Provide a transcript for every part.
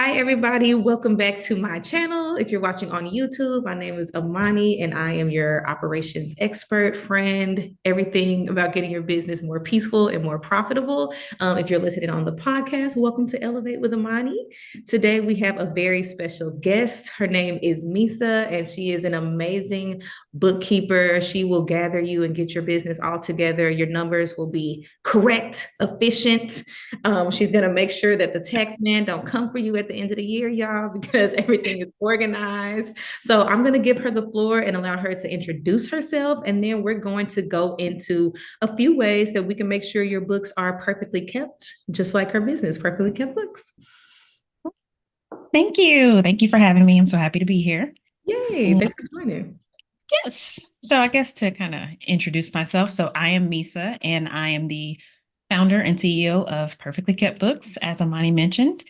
Hi, everybody. Welcome back to my channel. If you're watching on YouTube, my name is Amani, and I am your operations expert, friend, everything about getting your business more peaceful and more profitable. If you're listening on the podcast, welcome to Elevate with Amani. Today, we have a very special guest. Her name is Misa, and she is an amazing bookkeeper. She will gather you and get your business all together. Your numbers will be correct, efficient. She's going to make sure that the tax man don't come for you at the end of the year, y'all, because everything is organized. So I'm going to give her the floor and allow her to introduce herself. And then we're going to go into a few ways that we can make sure your books are perfectly kept, just like her business, perfectly kept books. Thank you. Thank you for having me. I'm so happy to be here. Yay. And Thanks for joining. yes. So I guess to kind of introduce myself. So I am Misa and I am the founder and CEO of Perfectly Kept Books, as Amani mentioned.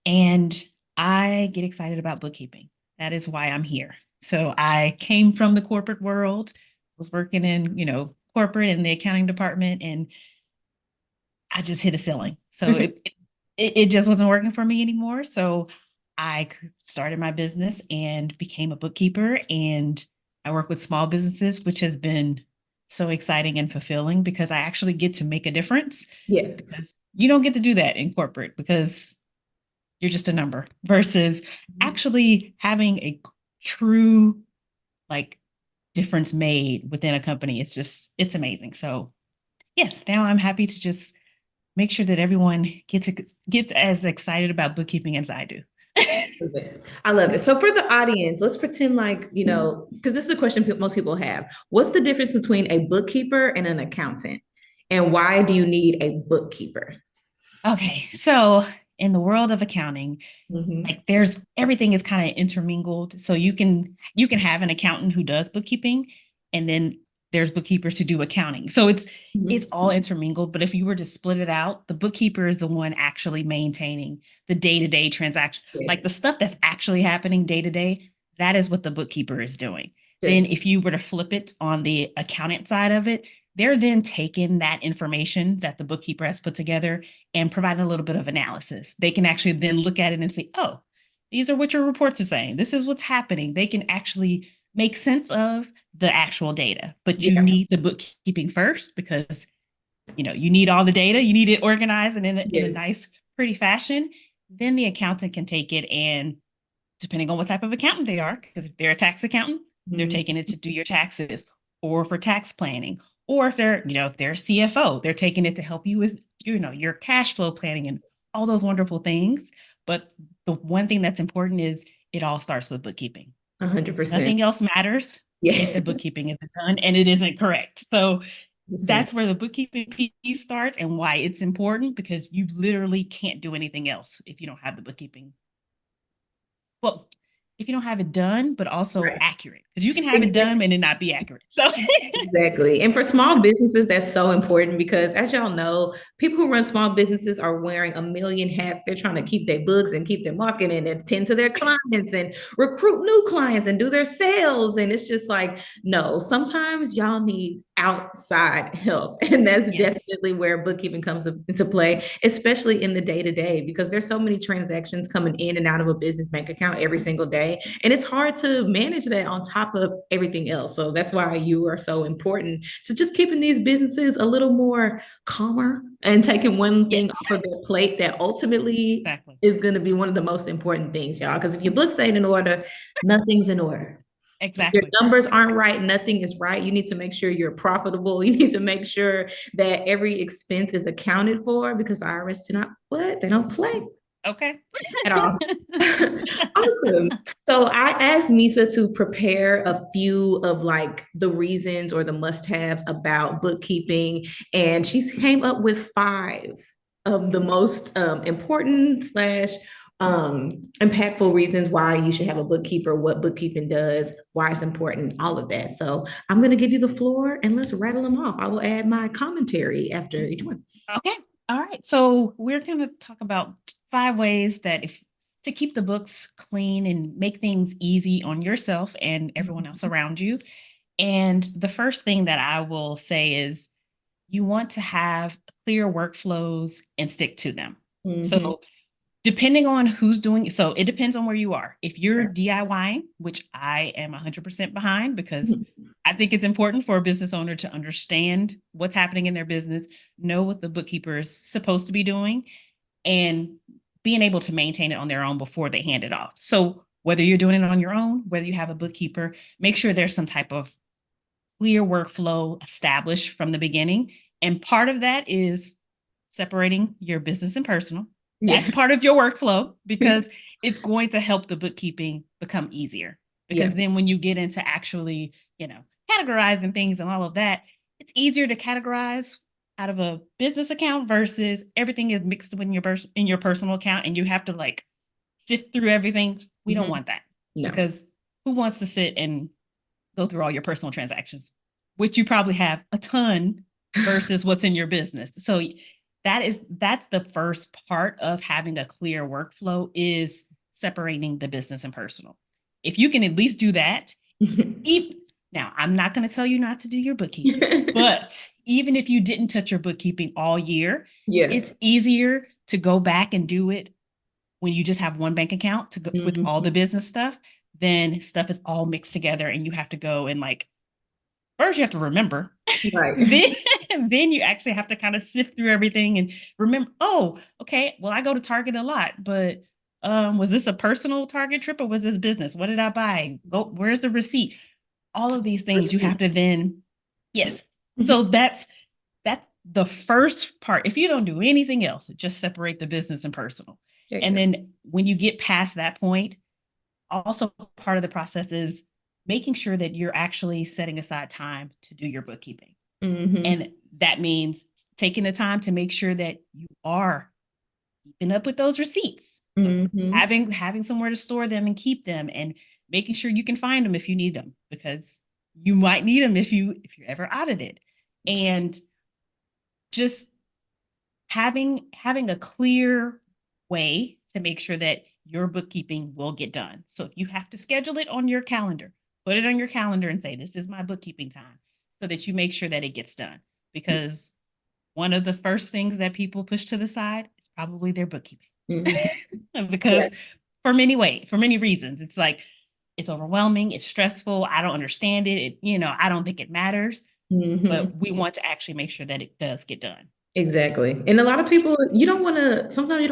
And I get excited about bookkeeping. That is why I'm here. So I came from the corporate world, was working in, corporate in the accounting department, and I just hit a ceiling. So it just wasn't working for me anymore. So I started my business and became a bookkeeper. And I work with small businesses, which has been so exciting and fulfilling because I actually get to make a difference. Yes. Because you don't get to do that in corporate because you're just a number versus actually having a true like difference made within a company. It's amazing. So yes, now I'm happy to just make sure that everyone gets as excited about bookkeeping as I do. I love it. So for the audience, let's pretend like, because this is the question most people have. What's the difference between a bookkeeper and an accountant? And why do you need a bookkeeper? Okay, so in the world of accounting, Mhm. like there's everything is kind of intermingled. So you can have an accountant who does bookkeeping, and then there's bookkeepers who do accounting. So it's Mhm. all intermingled. But if you were to split it out, the bookkeeper is the one actually maintaining the day-to-day transaction, like the Yes. stuff that's actually happening day to day. That is what the bookkeeper is doing. Then, Good. if you were to flip it on the accountant side of it, they're then taking that information that the bookkeeper has put together and providing a little bit of analysis. They can actually then look at it and say, oh, these are what your reports are saying. This is what's happening. They can actually make sense of the actual data, but you Yeah. need the bookkeeping first because you need all the data. You need it organized and in a Yes. nice, pretty fashion. Then the accountant can take it and depending on what type of accountant they are, because if they're a tax accountant, they're Mhm. taking it to do your taxes or for tax planning. Or if they're a CFO, they're taking it to help you with, your cash flow planning and all those wonderful things. But the one thing that's important is it all starts with bookkeeping. 100%. Nothing else matters if Yeah. the bookkeeping isn't done and it isn't correct. So that's where the bookkeeping piece starts and why it's important because you literally can't do anything else if you don't have the bookkeeping. Well, if you don't have it done, but also Right. accurate, because you can have it Exactly. done and it not be accurate. So, Exactly. And for small businesses, that's so important because, as y'all know, people who run small businesses are wearing a million hats. They're trying to keep their books and keep their marketing and attend to their clients and recruit new clients and do their sales. And it's just like, no, sometimes y'all need outside help. And that's yes, definitely where bookkeeping comes into play, especially in the day to day, because there's so many transactions coming in and out of a business bank account every single day. And it's hard to manage that on top of everything else. So that's why you are so important to just keeping these businesses a little more calmer and taking one thing yes, off of their plate that ultimately exactly, is going to be one of the most important things, y'all. Because if your books ain't in order, nothing's in order. If your exactly. numbers aren't right, nothing is right. You need to make sure you're profitable. You need to make sure that every expense is accounted for because IRS do not what? They don't play Okay. at all. Awesome. So I asked Misa to prepare a few of like the reasons or the must-haves about bookkeeping, and she came up with five of the most important slash impactful reasons why you should have a bookkeeper, what bookkeeping does, why it's important, all of that. So I'm going to give you the floor and let's rattle them off. I will add my commentary after each one. Okay. All right. So we're going to talk about 5 ways that if to keep the books clean and make things easy on yourself and everyone else around you. And the first thing that I will say is you want to have clear workflows and stick to them. Mm-hmm. So Depending on who's doing it. So it depends on where you are. If you're DIYing, which I am 100% behind because I think it's important for a business owner to understand what's happening in their business, know what the bookkeeper is supposed to be doing, and being able to maintain it on their own before they hand it off. So whether you're doing it on your own, whether you have a bookkeeper, make sure there's some type of clear workflow established from the beginning. And part of that is separating your business and personal. That's Yeah. part of your workflow because it's going to help the bookkeeping become easier. Because Yeah. then when you get into actually, categorizing things and all of that, it's easier to categorize out of a business account versus everything is mixed in your personal account and you have to like sift through everything. We don't want that No. because who wants to sit and go through all your personal transactions, which you probably have a ton versus what's in your business. So that's the first part of having a clear workflow is separating the business and personal. If you can at least do that, now I'm not going to tell you not to do your bookkeeping, but even if you didn't touch your bookkeeping all year, Yeah. it's easier to go back and do it when you just have one bank account to go with all the business stuff, then stuff is all mixed together and you have to go and like first you have to remember. Right. then you actually have to kind of sift through everything and remember, oh, okay, well, I go to Target a lot, but was this a personal Target trip or was this business? What did I buy? Where's the receipt? All of these things you have to then, yes. So that's the first part. If you don't do anything else, just separate the business and personal. And then when you get past that point, also part of the process is making sure that you're actually setting aside time to do your bookkeeping. And that means taking the time to make sure that you are keeping up with those receipts. So having somewhere to store them and keep them and making sure you can find them if you need them because you might need them if you're ever audited. And just having a clear way to make sure that your bookkeeping will get done. So if you have to schedule it on your calendar, put it on your calendar and say, this is my bookkeeping time so that you make sure that it gets done. Because one of the first things that people push to the side is probably their bookkeeping. Because for many reasons, it's like, it's overwhelming, it's stressful, I don't understand it, I don't think it matters. But we want to actually make sure that it does get done. Exactly. And a lot of people, sometimes you don't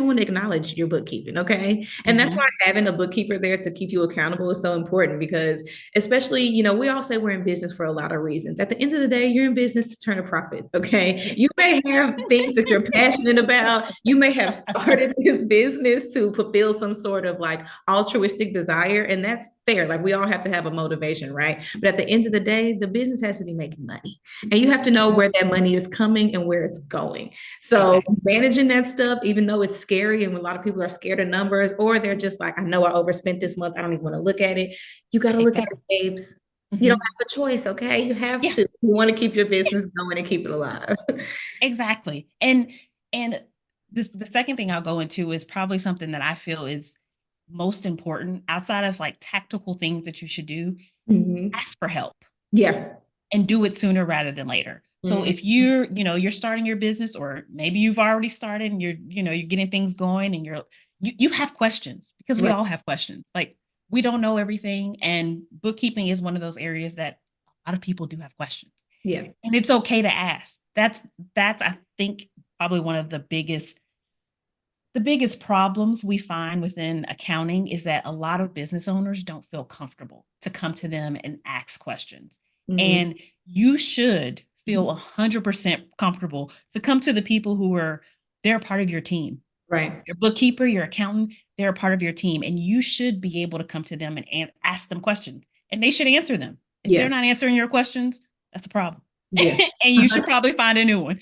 want to acknowledge your bookkeeping. Okay. And that's why having a bookkeeper there to keep you accountable is so important because, especially, we all say we're in business for a lot of reasons. At the end of the day, you're in business to turn a profit. Okay. Yes. You may have things that you're passionate about. You may have started this business to fulfill some sort of like altruistic desire. And that's fair. Like we all have to have a motivation, right? But at the end of the day, the business has to be making money. And you have to know where that money is coming and where it's going. So managing that stuff, even though it's scary, and a lot of people are scared of numbers, or they're just like, I know I overspent this month, I don't even want to look at it. You got to look at it, babes. You don't have a choice, okay? You have to. You want to keep your business going and keep it alive. Exactly. And the second thing I'll go into is probably something that I feel is most important outside of like tactical things that you should do. Ask for help. Yeah. And do it sooner rather than later. So if you're starting your business or maybe you've already started and you're getting things going and you have questions because we all have questions. Like we don't know everything and bookkeeping is one of those areas that a lot of people do have questions. Yeah. And it's okay to ask. That's I think probably one of the biggest problems we find within accounting is that a lot of business owners don't feel comfortable to come to them and ask questions. And you should feel 100% comfortable to come to the people they're part of your team. Right. Your bookkeeper, your accountant, they're a part of your team. And you should be able to come to them and ask them questions. And they should answer them. If they're not answering your questions, that's a problem. Yeah. And you should probably find a new one.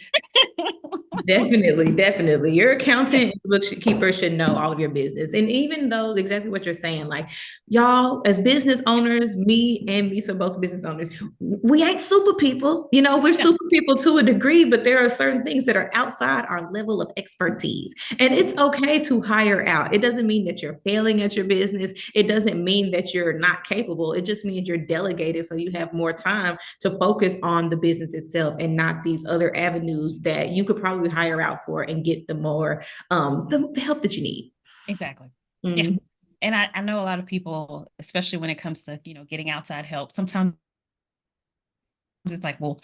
Definitely. Your accountant and bookkeeper should know all of your business. And even though exactly what you're saying, like y'all as business owners, me and Misa, both business owners, we ain't super people. We're super people to a degree, but there are certain things that are outside our level of expertise. And it's okay to hire out. It doesn't mean that you're failing at your business. It doesn't mean that you're not capable. It just means you're delegated so you have more time to focus on the business itself and not these other avenues that you could probably hire out for and get the more the help that you need. Exactly. Yeah. Mm, And I know a lot of people, especially when it comes to, getting outside help, sometimes it's like, well,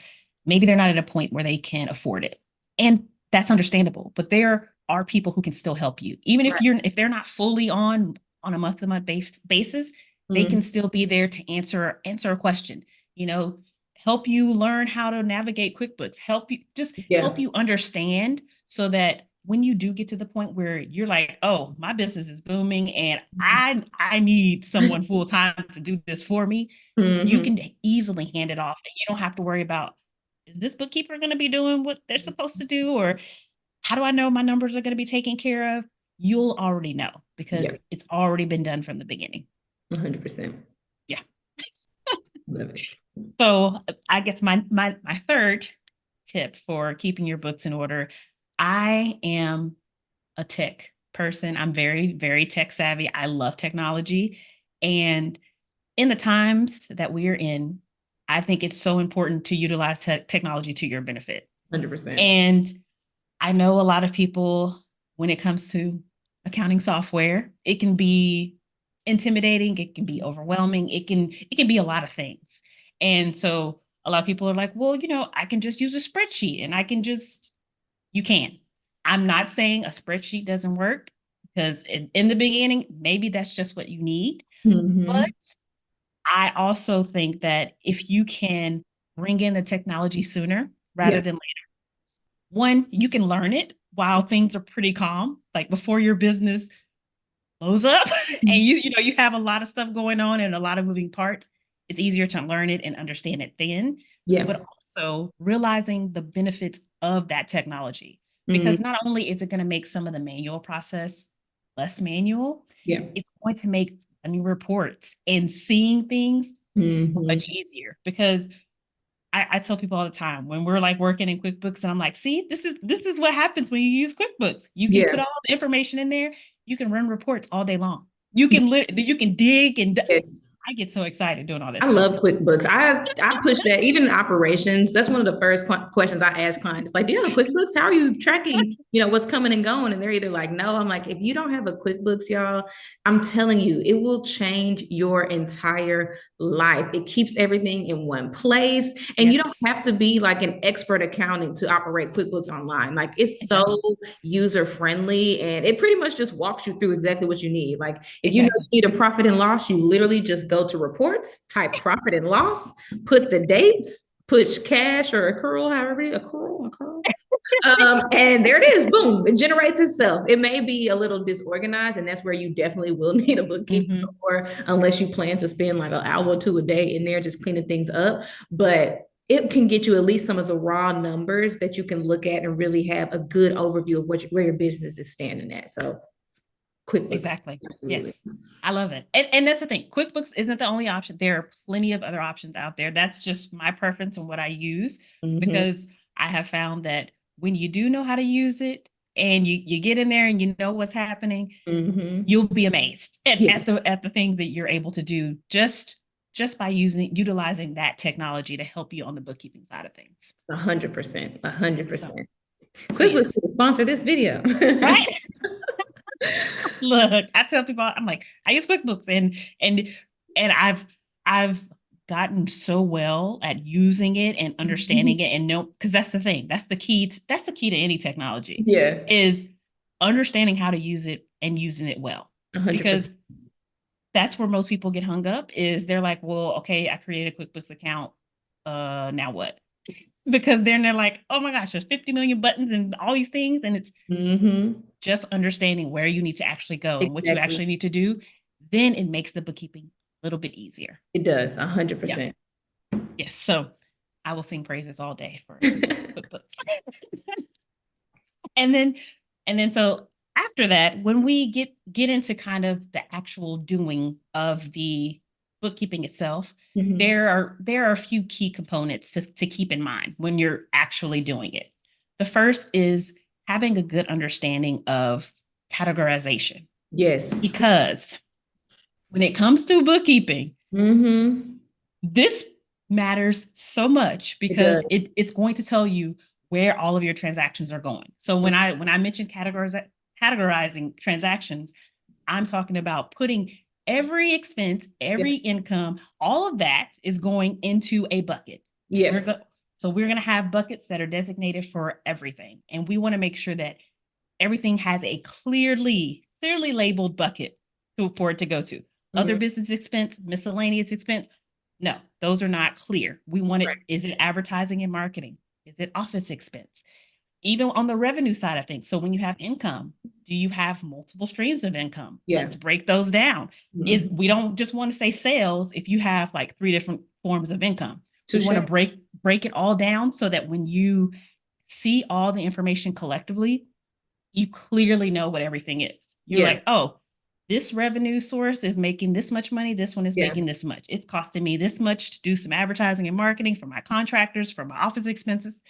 maybe they're not at a point where they can afford it. And that's understandable. But there are people who can still help you. Even right. if they're not fully on a month-to-month basis, they Mm, can still be there to answer a question, you know, help you learn how to navigate QuickBooks, help yeah. you understand so that when you do get to the point where you're like, oh, my business is booming and I need someone full time to do this for me, you Hmm. can easily hand it off and you don't have to worry about, is this bookkeeper going to be doing what they're supposed to do, or how do I know my numbers are going to be taken care of? You'll already know because Yeah. it's already been done from the beginning. 100%. Yeah. Love it. So I guess my third tip for keeping your books in order, I am a tech person. I'm very, very tech savvy. I love technology. And in the times that we are in, I think it's so important to utilize technology to your benefit. 100%. And I know a lot of people, when it comes to accounting software, it can be intimidating, it can be overwhelming, it can be a lot of things. And so a lot of people are like, well, I can just use a spreadsheet and I can just you can. I'm not saying a spreadsheet doesn't work because in the beginning, maybe that's just what you need. But Hmm. I also think that if you can bring in the technology sooner rather Yeah. than later, one, you can learn it while things are pretty calm, like before your business blows up and you have a lot of stuff going on and a lot of moving parts. It's easier to learn it and understand it then, Yeah. but also realizing the benefits of that technology. Mm, Because not only is it going to make some of the manual process less manual, yeah. it's going to make running reports and seeing things so Hmm. much easier. Because I tell people all the time when we're like working in QuickBooks, and I'm like, see, this is what happens when you use QuickBooks. You can put Yeah. all the information in there. You can run reports all day long. You can dig and Yes. I get so excited doing all that I stuff. love QuickBooks. I push that even in operations. That's one of the first questions I ask clients. Like, do you have a QuickBooks? How are you tracking, what's coming and going? And they're either like, no. I'm like, if you don't have a QuickBooks, y'all, I'm telling you, it will change your entire life. It keeps everything in one place. And you don't Yes, have to be like an expert accountant to operate QuickBooks online. Like it's it so doesn't. user friendly and it pretty much just walks you through exactly what you need. Like if you know Exactly. you need a profit and loss, you literally just go to reports, type profit and loss, put the dates, push cash or accrual, however, accrual. And there it is. Boom. It generates itself. It may be a little disorganized, and that's where you definitely will need a bookkeeper, Hmm. or unless you plan to spend like an hour or two a day in there just cleaning things up. But it can get you at least some of the raw numbers that you can look at and really have a good overview of where your business is standing at. So QuickBooks, Exactly. absolutely. Yes. I love it. And that's the thing. QuickBooks isn't the only option. There are plenty of other options out there. That's just my preference and what I use Mm-hmm. because I have found that when you do know how to use it and you get in there and you know what's happening, Mm-hmm. you'll be amazed at, Yeah, at the things that you're able to do just by utilizing that technology to help you on the bookkeeping side of things. 100%, a hundred So percent. so QuickBooks yes. should sponsor this video. Right. Look, I tell people, I'm like, I use QuickBooks and I've gotten so well at using it and understanding it and know because that's the thing. That's the key to any technology Yeah, is understanding how to use it and using it well. 100%. Because that's where most people get hung up is they're like, well, okay, I created a QuickBooks account. Now what? Because then they're like, oh my gosh, there's 50 million buttons and all these things. And it's Mm-hmm. just understanding where you need to actually go and what you Exactly. actually need to do, then it makes the bookkeeping a little bit easier. It does, a Yeah. 100%. Yes. So I will sing praises all day for QuickBooks. and then so after that, when we get into kind of the actual doing of the bookkeeping itself, Mhm. there are a few key components to keep in mind when you're actually doing it. The first is having a good understanding of categorization Yes. because when it comes to bookkeeping, Mm-hmm. this matters so much It does. because it's going to tell you where all of your transactions are going. So when I mentioned categorizing transactions, I'm talking about putting every expense, every income, all of that is going into a bucket. Yes. So we're going to have buckets that are designated for everything. And we want to make sure that everything has a clearly labeled bucket for it to go to. Other business expense, miscellaneous expense, no, those are not clear. We want it, Right. is it advertising and marketing? Is it office expense? Even on the revenue side of things. So when you have income, do you have multiple streams of income? Yeah. Let's break those down. Mhm. We don't just want to say sales if you have like 3 different forms of income. We want to break it all down so that when you see all the information collectively, you clearly know what everything is. You're like, oh, this revenue source is making this much money. This one is making this much. It's costing me this much to do some advertising and marketing for my contractors, for my office expenses.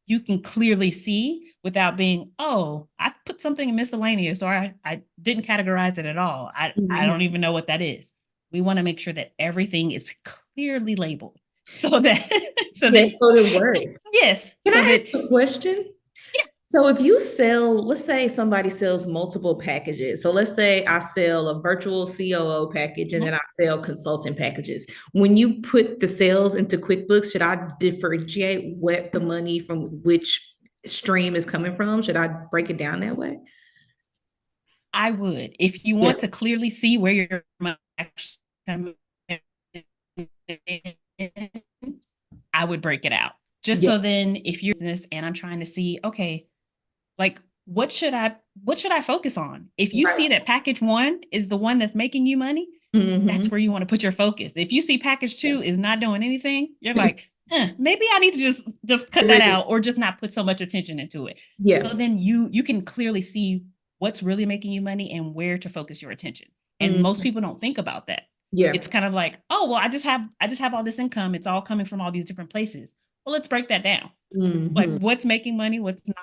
You can clearly see without being, oh, I put something in miscellaneous or I didn't categorize it at all. I don't even know what that is. We want to make sure that everything is clearly labeled so that So it works. Yes. Can so I that ask a question? Yeah. So if you sell, let's say somebody sells multiple packages. So let's say I sell a virtual COO package and then I sell consulting packages. When you put the sales into QuickBooks, should I differentiate what the money from which stream is coming from? Should I break it down that way? I would. If you want to clearly see where your money actually coming in, I would break it out. Just so then if you're business and I'm trying to see, okay, like what should I focus on? If you see that package 1 is the one that's making you money, that's where you want to put your focus. If you see package 2 is not doing anything, you're like, maybe I need to just cut that out or just not put so much attention into it. So then you can clearly see what's really making you money and where to focus your attention. And most people don't think about that. It's kind of like, oh, well, I just have all this income. It's all coming from all these different places. Well, let's break that down. Like what's making money, what's not,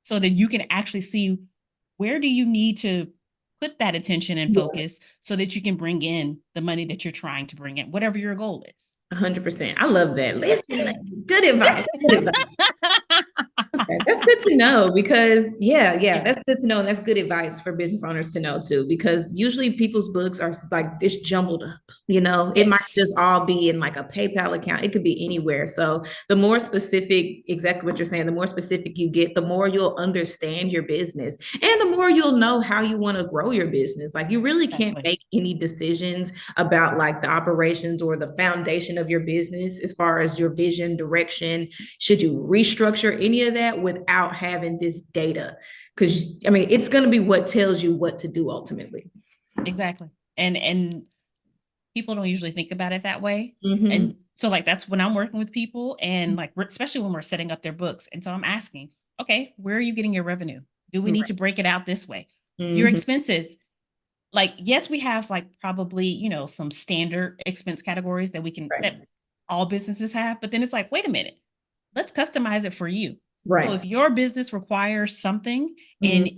so that you can actually see where do you need to put that attention and focus so that you can bring in the money that you're trying to bring in, whatever your goal is. 100%. I love that. Listen, good advice. Good advice. Okay, that's good to know because that's good to know. And that's good advice for business owners to know too, because usually people's books are like this jumbled up, it might just all be in like a PayPal account. It could be anywhere. So the more specific, exactly what you're saying, the more specific you get, the more you'll understand your business and the more you'll know how you want to grow your business. Like you really can't make any decisions about like the operations or the foundation of your business as far as your vision, direction. Should you restructure any of that without having this data? Because I mean, it's going to be what tells you what to do ultimately. Exactly. And people don't usually think about it that way. And so like that's when I'm working with people and like especially when we're setting up their books. And so I'm asking, okay, where are you getting your revenue? Do we need to break it out this way? Your expenses, like, yes, we have like probably, some standard expense categories that we can that all businesses have, but then it's like, wait a minute, let's customize it for you. Right. So if your business requires something and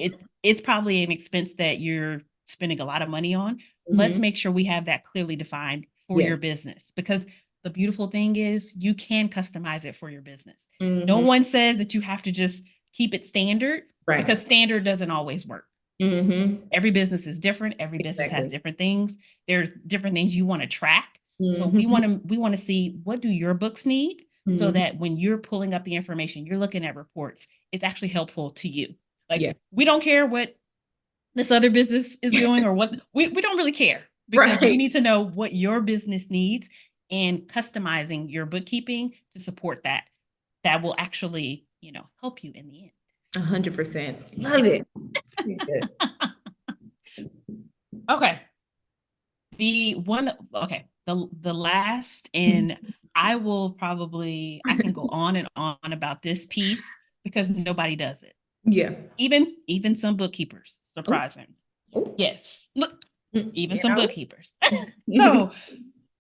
it's probably an expense that you're spending a lot of money on, let's make sure we have that clearly defined for your business. Because the beautiful thing is you can customize it for your business. No one says that you have to just keep it standard because standard doesn't always work. Every business is different. Every business has different things. There's different things you want to track. So we want to see, what do your books need? So that when you're pulling up the information, you're looking at reports, it's actually helpful to you. Like we don't care what this other business is doing or what we don't really care, because we need to know what your business needs and customizing your bookkeeping to support that. That will actually, help you in the end. 100%. Love it. Okay. The last, and I can go on and on about this piece because nobody does it. Yeah. Even some bookkeepers, surprising. Yes. Look, even some bookkeepers. So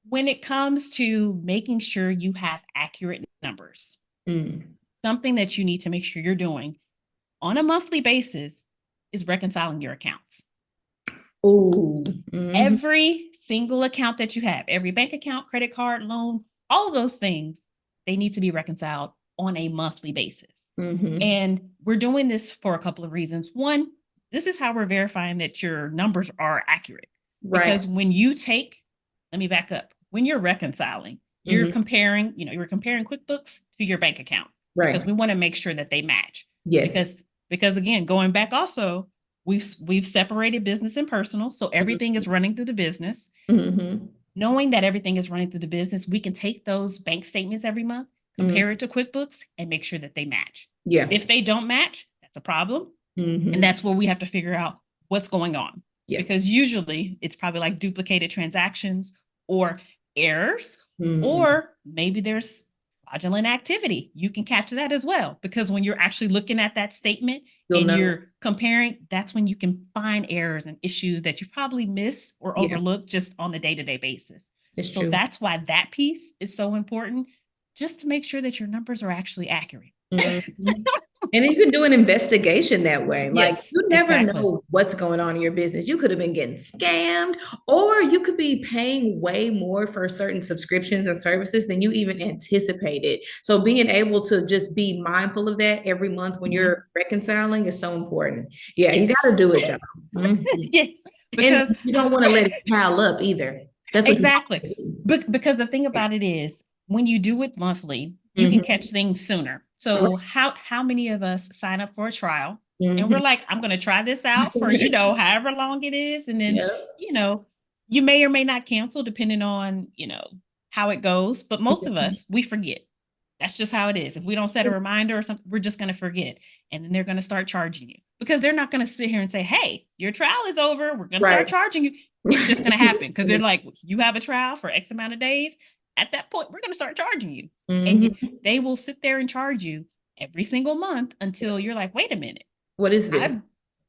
when it comes to making sure you have accurate numbers, something that you need to make sure you're doing on a monthly basis is reconciling your accounts. Every single account that you have, every bank account, credit card, loan, all of those things, they need to be reconciled on a monthly basis. And we're doing this for a couple of reasons. One, this is how we're verifying that your numbers are accurate. Right. Because when you take, let me back up. When you're reconciling, you're Hmm. comparing, you're comparing QuickBooks to your bank account because Right. we want to make sure that they match. Yes. Because again, going back also, we've separated business and personal, so everything is running through the business. Hmm. Knowing that everything is running through the business, we can take those bank statements every month, Hmm. compare it to QuickBooks, and make sure that they match. Yeah. If they don't match, that's a problem. And Hmm. that's where we have to figure out what's going on. Yeah. Because usually it's probably like duplicated transactions or errors, Hmm. or maybe there's fraudulent activity. You can catch that as well. Because when you're actually looking at that statement You'll and know. you're comparing, that's when you can find errors and issues that you probably miss or Yeah, overlook just on a day-to-day basis. it's So true. that's why that piece is so important, just to make sure that your numbers are actually accurate. Mhm. And you can do an investigation that way. Like Yes, you never exactly. know what's going on in your business. You could have been getting scammed, or you could be paying way more for certain subscriptions and services than you even anticipated. So being able to just be mindful of that every month when Mhm. you're reconciling is so important. Yeah, you got to Yes. do it, y'all. Mhm. Yes, And because you don't want to let it pile up either. That's what you exactly. want to do. Because the thing about it is, when you do it monthly, you can Mhm. catch things sooner. So Right. how many of us sign up for a trial and we're Mhm. like, I'm going to try this out for, however long it is, and then, Yeah. you know, you may or may not cancel depending on, how it goes, but most of us, we forget. That's just how it is. If we don't set a reminder or something, we're just going to forget. And then they're going to start charging you because they're not going to sit here and say, hey, your trial is over. We're going to start Right. charging you. It's just going to happen because they're like, you have a trial for X amount of days. At that point, we're going to start charging you. And Mhm. they will sit there and charge you every single month until you're like, wait a minute, What is this?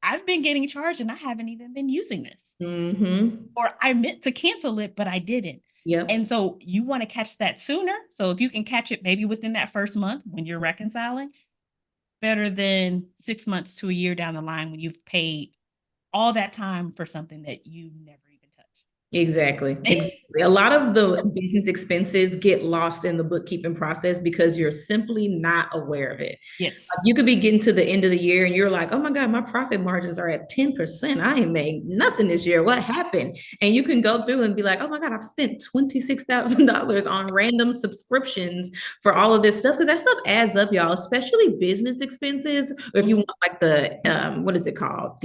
I've been getting charged and I haven't even been using this. Mm-hmm. Or I meant to cancel it, but I didn't. Yep. And so you want to catch that sooner. So if you can catch it maybe within that first month when you're reconciling, better than 6 months to a year down the line when you've paid all that time for something that you never even Exactly. touched. Exactly. A lot of the business expenses get lost in the bookkeeping process because you're simply not aware of it. Yes. You could be getting to the end of the year and you're like, oh my God, my profit margins are at 10%. I ain't made nothing this year. What happened? And you can go through and be like, oh my God, I've spent $26,000 on random subscriptions for all of this stuff. Because that stuff adds up, y'all, especially business expenses. Or if you Mhm. want like the, what is it called?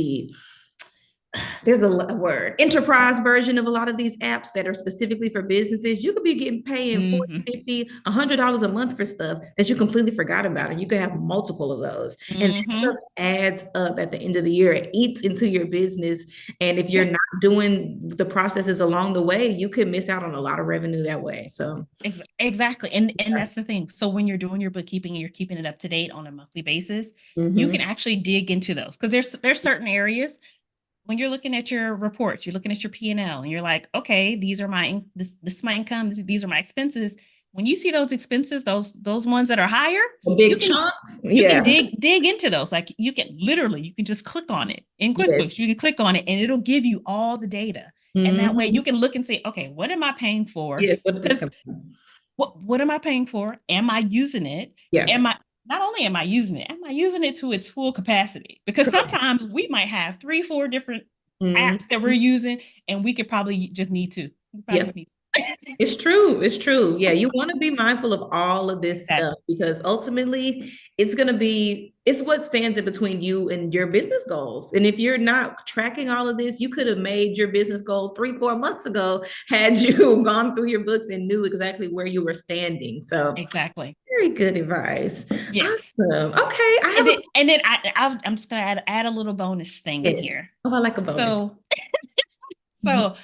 There's a word enterprise version of a lot of these apps that are specifically for businesses. You could be getting paying 40, Mhm. 50, $100 a month for stuff that you completely forgot about, and you could have multiple of those, and that stuff Mhm. adds up at the end of the year. It eats into your business, and if you're Yeah. not doing the processes along the way, you could miss out on a lot of revenue that way. So Exactly. And that's the thing. So when you're doing your bookkeeping and you're keeping it up to date on a monthly basis, you mhm. can actually dig into those because there's certain areas when you're looking at your reports, you're looking at your P&L and you're like, okay, these are this is my income, these are my expenses. When you see those expenses, those ones that are higher, The you big can chunks, you can yeah. dig into those. Like you can just click on it in Yes. QuickBooks. You can click on it and it'll give you all the data. And that way you Mhm. can look and say, okay, what am I paying for? Yes, what did this Because come from? what am I paying for? Am I using it? Yeah. Am I Not only am I using it, am I using it to its full capacity? Because Correct. sometimes we might have three, four different Mhm. apps that we're using, and we could probably just need to. We probably Yeah. just need to. It's true. It's true. Yeah, you want to be mindful of all of this stuff Exactly. because ultimately it's what stands in between you and your business goals. And if you're not tracking all of this, you could have made your business goal 3, 4 months ago had you gone through your books and knew exactly where you were standing. So Exactly. very good advice. Yes. Awesome. Okay. I have a And then I'm just gonna add a little bonus thing in yes. here. Oh, I like a bonus. So Mhm. so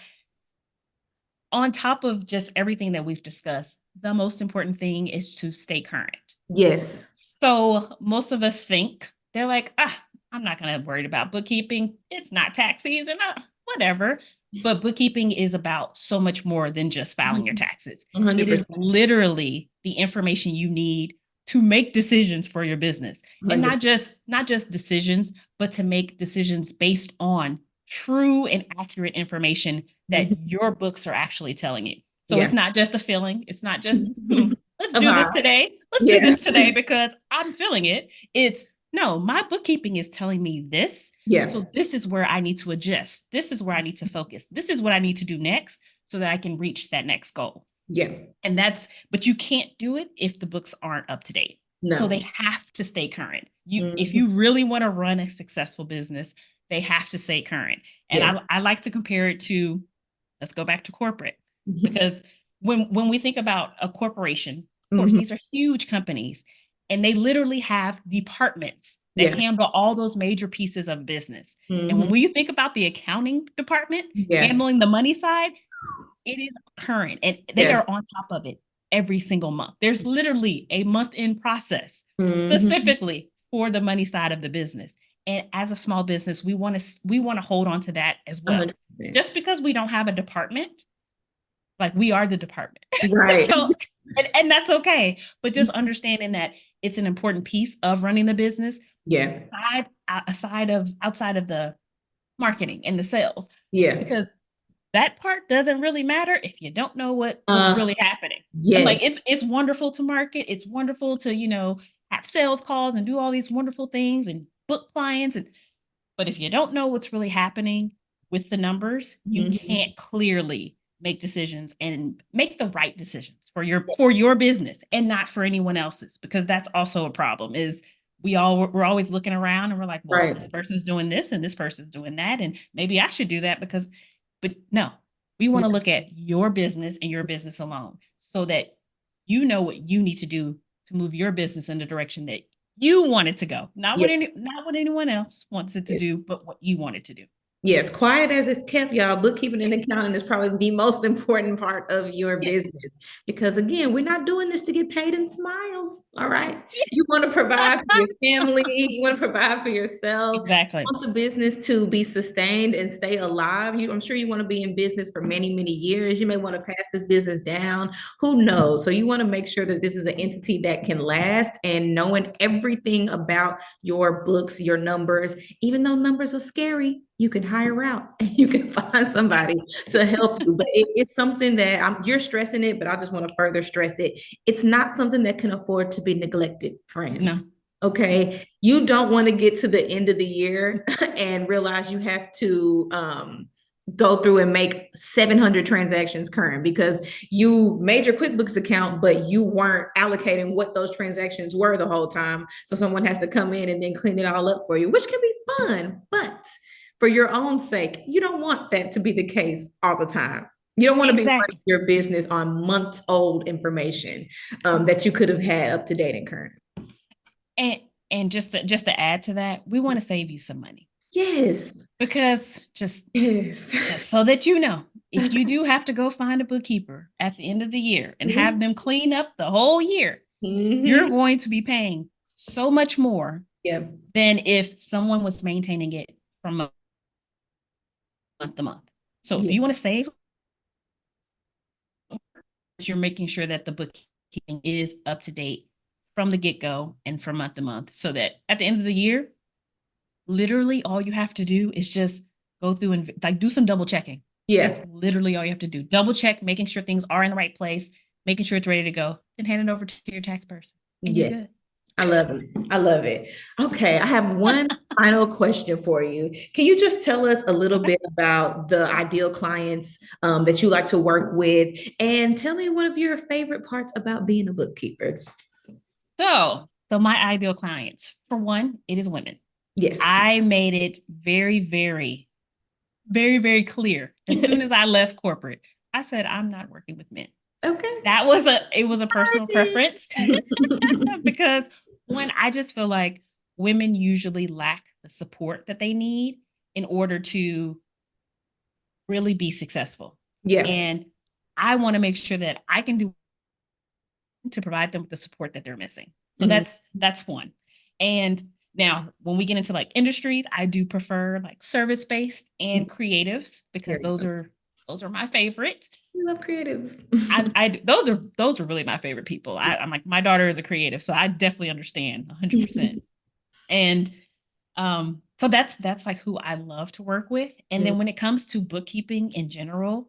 on top of just everything that we've discussed, the most important thing is to stay current. Yes. So most of us think they're like, I'm not going to worry about bookkeeping. It's not tax season, whatever. But bookkeeping is about so much more than just filing your taxes. It is 100%. literally the information you need to make decisions for your business, and 100%. not just decisions, but to make decisions based on true and accurate information that Mhm. your books are actually telling you. So Yeah. it's not just a feeling. It's not just let's Of do how. this today. Let's do Yeah. this today because I'm feeling it. It's no, my bookkeeping is telling me this. Yeah. So this is where I need to adjust. This is where I need to focus. This is what I need to do next so that I can reach that next goal. Yeah. And but you can't do it if the books aren't up to date. So No. they have to stay current. If Mhm. you really want to run a successful business, they have to stay current. And Yes. I like to compare it to, let's go back to corporate, Mhm. because when we think about a corporation, of course, Mhm. these are huge companies, and they literally have departments that Yeah. handle all those major pieces of business. And when Mhm. we think about the accounting department Yeah. handling the money side, it is current and they Yeah. are on top of it every single month. There's literally a month in process Mhm. specifically for the money side of the business. And as a small business, we want to hold on to that as well. 100%. Just because we don't have a department, like we are the department. Right. So and that's okay. But just understanding that it's an important piece of running the business Yeah. outside of the marketing and the sales. Yeah. Because that part doesn't really matter if you don't know what's Uh, really happening. And like yes. it's wonderful to market. It's wonderful to, have sales calls and do all these wonderful things and book clients. But if you don't know what's really happening with the numbers, you Mhm. can't clearly make decisions and make the right decisions for your business and not for anyone else's, because that's also a problem. Is we're always looking around and we're like, well, this Right. person's doing this and this person's doing that, and maybe I should do that because, but no, we want Yeah. to look at your business and your business alone so that you know what you need to do to move your business in the direction that you want it to go, Yes. not what anyone else wants it to do, but what you want it to do. Yes, quiet as it's kept, y'all. Bookkeeping and Yes. accounting is probably the most important part of your Yes. business because, again, we're not doing this to get paid in smiles. All right. You want to provide for your family, you want to provide for yourself. Exactly. You want the business to be sustained and stay alive. I'm sure you want to be in business for many, many years. You may want to pass this business down. Who knows? So you want to make sure that this is an entity that can last, and knowing everything about your books, your numbers, even though numbers are scary, you can hire out and you can find somebody to help you. But it's something that you're stressing it, but I just want to further stress it. It's not something that can afford to be neglected, No. friends. Okay. You don't want to get to the end of the year and realize you have to go through and make 700 transactions current because you made your QuickBooks account, but you weren't allocating what those transactions were the whole time. So someone has to come in and then clean it all up for you, which can be fun. But for your own sake, you don't want that to be the case all the time. You don't want to be running Exactly. your business on months old information that you could have had up to date and current. And just to add to that, we want to save you some money, Yes. because just Yes. just so that you know, if you do have to go find a bookkeeper at the end of the year and have them clean up the whole year, you're Mm-hmm. going to be paying so much more Yeah. than if someone was maintaining it from month to month. So if Yeah. you want to save, you're making sure that the bookkeeping is up to date from the get go and from month to month, so that at the end of the year, literally all you have to do is just go through and like do some double checking. That's Yeah. literally all you have to do. Double check, making sure things are in the right place, making sure it's ready to go, then hand it over to your tax person and you're good. Yes. I love it. I love it. Okay. I have one final question for you. Can you just tell us a little Okay. bit about the ideal clients that you like to work with? And tell me one of your favorite parts about being a bookkeeper. So my ideal clients, for one, it is women. Yes. I made it very, very, very, very clear as soon as I left corporate. I said, I'm not working with men. Okay. It was a personal preference Sorry. because one, I just feel like women usually lack the support that they need in order to really be successful. Yeah. And I want to make sure that I can do to provide them with the support that they're missing. So Mhm. that's one. And now when we get into like industries, I do prefer like service based and creatives, There because you go. those are my favorites. We love creatives. I those are really my favorite people. I'm like, my daughter is a creative, so I definitely understand 100%. And so that's like who I love to work with. And then when it comes to bookkeeping in general,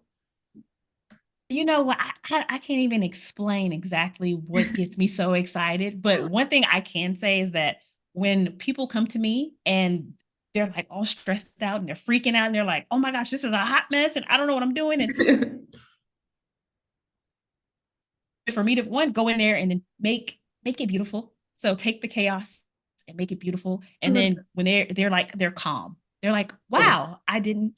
what, I can't even explain exactly what gets me so excited. But one thing I can say is that when people come to me and they're like all stressed out and they're freaking out and they're like, oh my gosh, this is a hot mess and I don't know what I'm doing. And for me to one go in there and then make it beautiful. So take the chaos and make it beautiful. I And love then when they're calm. They're like, that. wow, I didn't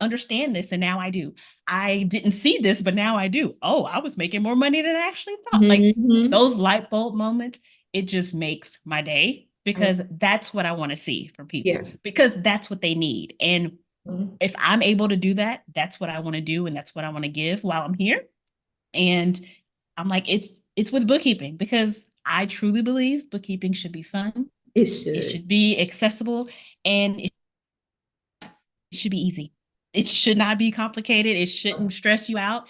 understand this and now I do. I didn't see this, but now I do. Oh, I was making more money than I actually thought. Like Mhm. those light bulb moments, it just makes my day because that's what I want to see from Yeah. people because that's what they need. And Mhm. if I'm able to do that, that's what I want to do and that's what I want to give while I'm here. And I'm like, it's with bookkeeping because I truly believe bookkeeping should be fun. It It should. should be accessible and it should be easy. It should not be complicated. It shouldn't stress you out.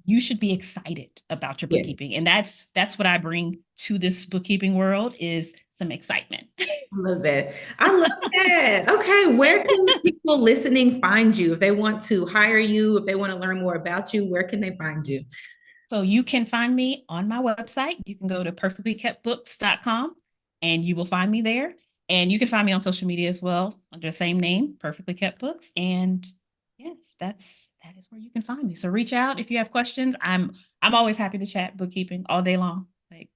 You should be excited about your Yes. bookkeeping. And that's what I bring to this bookkeeping world is some excitement. I love that. I love that. Okay, where can people listening find you if they want to hire you, if they want to learn more about you, where can they find you? So you can find me on my website. You can go to perfectlykeptbooks.com and you will find me there. And you can find me on social media as well under the same name, Perfectly Kept Books. And yes, that is where you can find me. So reach out if you have questions. I'm always happy to chat bookkeeping all day long. Like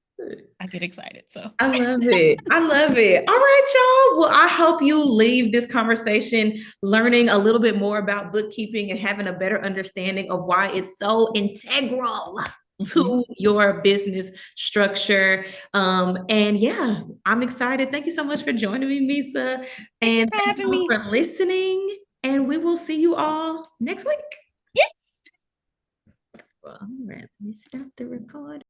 I get excited. So I love it. I love it. All right, y'all. Well, I hope you leave this conversation learning a little bit more about bookkeeping and having a better understanding of why it's so integral mhm. to your business structure. And yeah, I'm excited. Thank you so much for joining me, Misa. Thank you And for thank you having all me. for listening. And we will see you all next week. Yes. Well, all right, let me stop the recording.